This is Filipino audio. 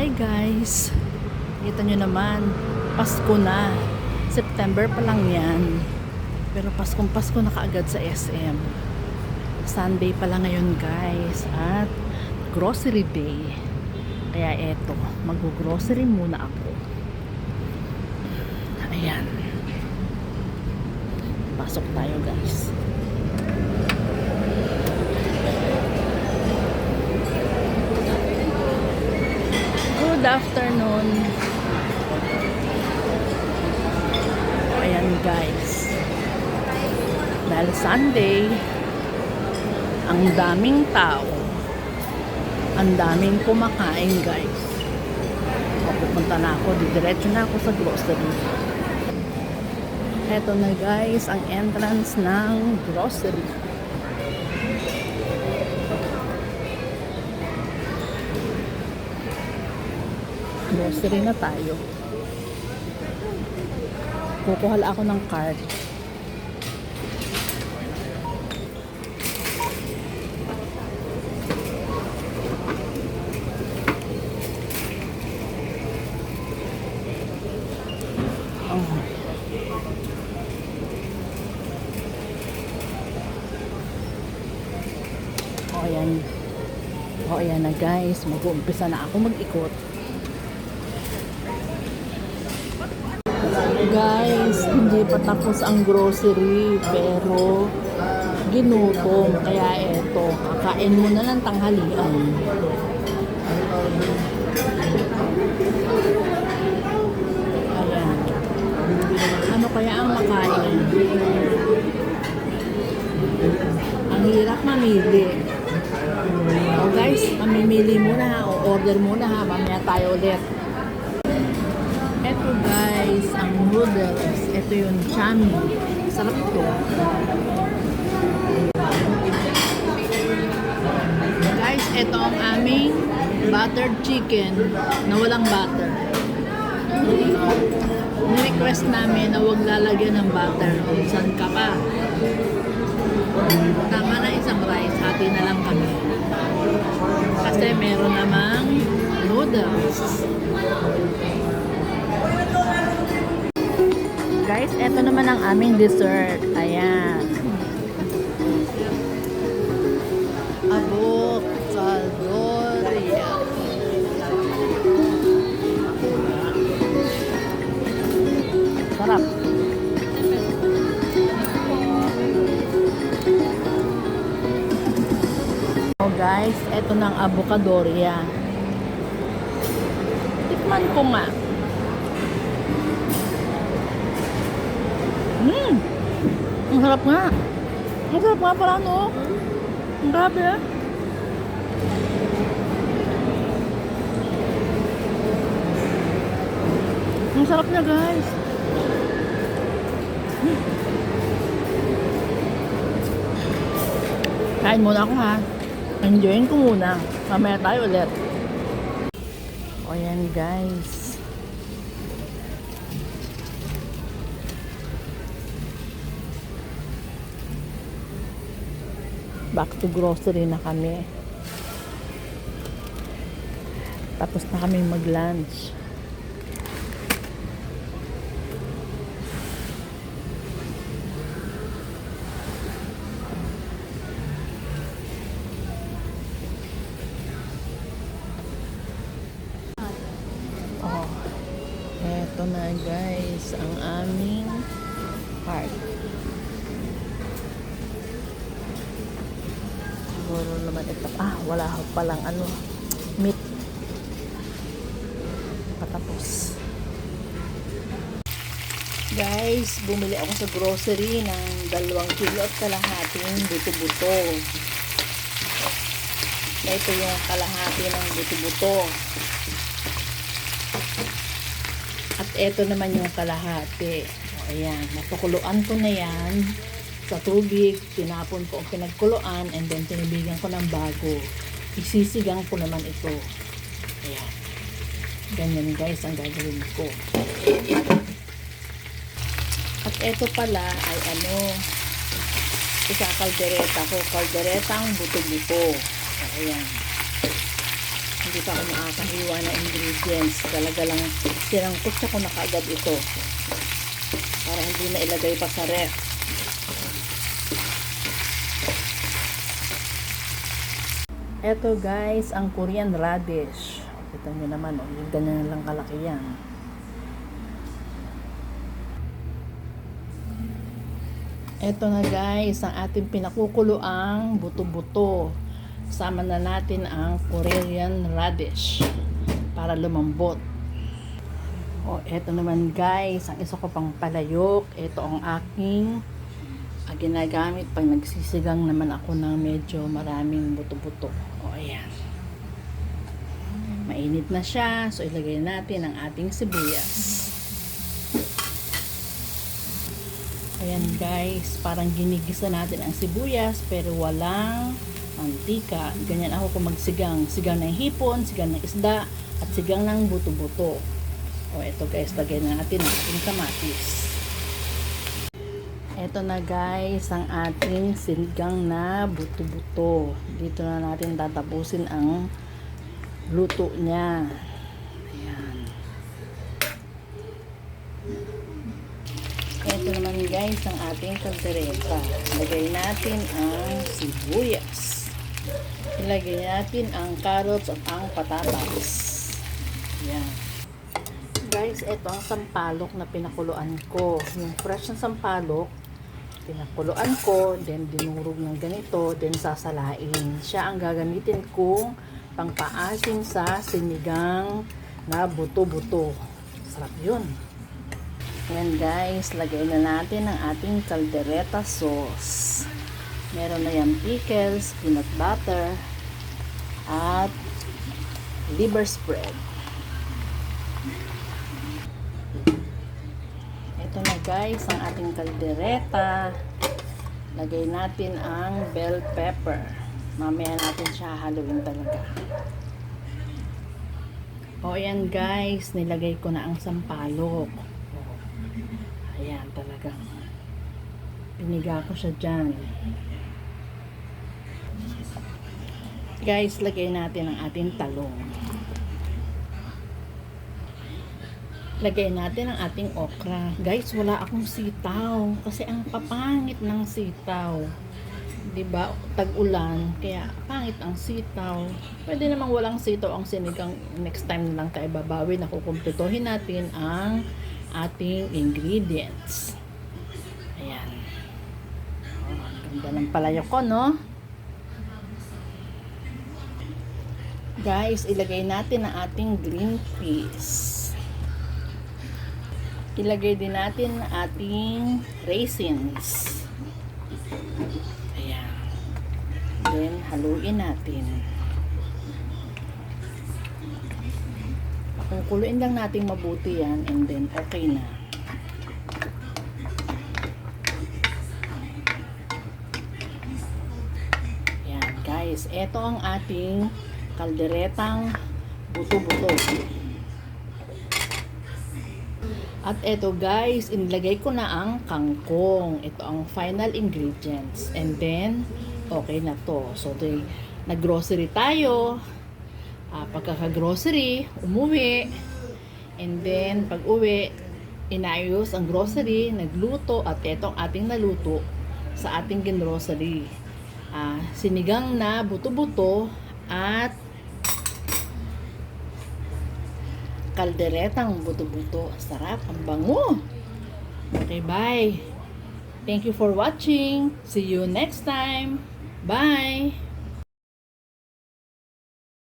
Hi guys! Kita nyo naman, Pasko na. September pa lang yan. Pero Pasko na kaagad sa SM. Sunday pa lang ngayon guys. At grocery day. Kaya eto, mag-grocery muna ako. Ayan. Pasok tayo guys. Good afternoon. Ayan guys. Dahil Sunday, ang daming tao. Ang daming kumakain guys. Pupunta na ako. Didiretso na ako sa grocery. Eto na guys, ang entrance ng grocery. Grocery na tayo. Kukuha ako ng card. Oh. Oh, ayan. Oh, ayan na guys. Mag-uumpisa na ako mag-ikot. Guys, hindi pa tapos ang grocery pero ginutom, kaya eto, kakain muna ng tanghalian. Ayan. Ano kaya ang makain? Ang hirap mamili. O guys, mamimili muna ha, o order muna ha, mamaya tayo ulit. Eto guys, ang noodles. Ito yung chami. Sarap ito. Guys, ito ang aming buttered chicken na walang butter. Ni-request namin na huwag lalagyan ng butter. O, saan ka pa? Tama na isang rice. Hati na lang kami. Kasi meron namang noodles. Guys, eto naman ang aming dessert. Ayan. Avocadorya. Sarap. Oh guys, eto ng avocadorya. Tikman ko nga. Ang sarap nga. Ang sarap nga pala, no? Ang grabe, ah. Ang sarap niya, guys. Kain muna ako, ha. Enjoyin ko muna. Mamaya tayo ulit. O, yan, guys. Back to grocery na kami. Tapos na kami mag-lunch. Oh, eto na guys ang aming cart. Siguro naman ito. Wala ko palang meat. Patapos. Guys, bumili ako sa grocery ng 2 kilo at kalahating buto-buto. Ito yung kalahati ng buto-buto. At ito naman yung kalahati. Ayan, napakuluan ko na yan sa tubig, tinapon ko ang pinagkuluan, and then tinibigan ko ng bago. Isisigang ko naman ito. Ayan. Ganyan guys ang gagawin ko. At ito pala ay kaldereta ko. Kaldereta ang buto-buto. Ayan. hindi pa ako makakahiwa ng ingredients. Talaga lang sinangkot ko na kaagad ito para hindi na ilagay pa sa ref. Eto guys, ang Korean radish. Kita nyo naman, yung ganyan lang kalaki yan. Eto na guys, ang ating pinakukuloang buto-buto. Sama na natin ang Korean radish para lumambot. O, eto naman guys, ang isa ko pang palayok. Eto ang aking ginagamit pag nagsisigang naman ako ng medyo maraming buto-buto. O, ayan. Mainit na siya. So, ilagay natin ang ating sibuyas. Ayan guys, parang ginigisa natin ang sibuyas pero walang mantika. Ganyan ako kung magsigang. Sigang ng hipon, sigang ng isda, at sigang ng buto-buto. O, eto guys, lagay na natin ang ating kamatis. Eto na guys, ang ating sinigang na buto-buto. Dito na natin tatapusin ang luto niya. Ayan. Eto naman guys, ang ating kaldereta. Lagay natin ang sibuyas. Ilagay natin ang carrots at ang patatas. Ayan. Guys, eto ang sampalok na pinakuluan ko. Yung fresh na sampalok, pinakuluan ko, then dinurog ng ganito, then sasalain. Siya ang gagamitin kong pangpaasim sa sinigang na buto-buto. Sarap yun. Ayan guys, lagay na natin ang ating caldereta sauce. Meron na yan pickles, peanut butter, at liver spread. Ito na guys, ang ating caldereta. Lagay natin ang bell pepper. Mamaya natin siya haluin talaga. O ayan guys, nilagay ko na ang sampalok. Ayan talagang piniga ko siya dyan. Guys, lagay natin ang ating talong. Lagay natin ang ating okra. Guys, wala akong sitaw kasi ang papangit ng sitaw. 'Di ba? Tag-ulan, kaya pangit ang sitaw. Pwede namang walang sitaw ang sinigang. Next time na lang tayo babawi na kukumpletuhin natin ang ating ingredients. Ayan. Oh, ang ganda ng palayok ko, no? Guys, ilagay natin ang ating green peas. Ilagay din natin ang ating raisins. Ayan. Then, haluin natin. Kukuluin lang natin mabuti yan and then okay na. Ayan guys, ito ang ating kalderetang buto-buto. At eto guys, inilagay ko na ang kangkong. Ito ang final ingredients. And then, okay na to. So, nag-grocery tayo. Pagkaka-grocery, umuwi. And then, pag-uwi, inayos ang grocery, nagluto. At eto ang ating naluto sa ating ginrocery. Sinigang na buto-buto at kalderetang buto-buto. Sarap, ang bango. Okay, bye. Thank you for watching. See you next time. Bye.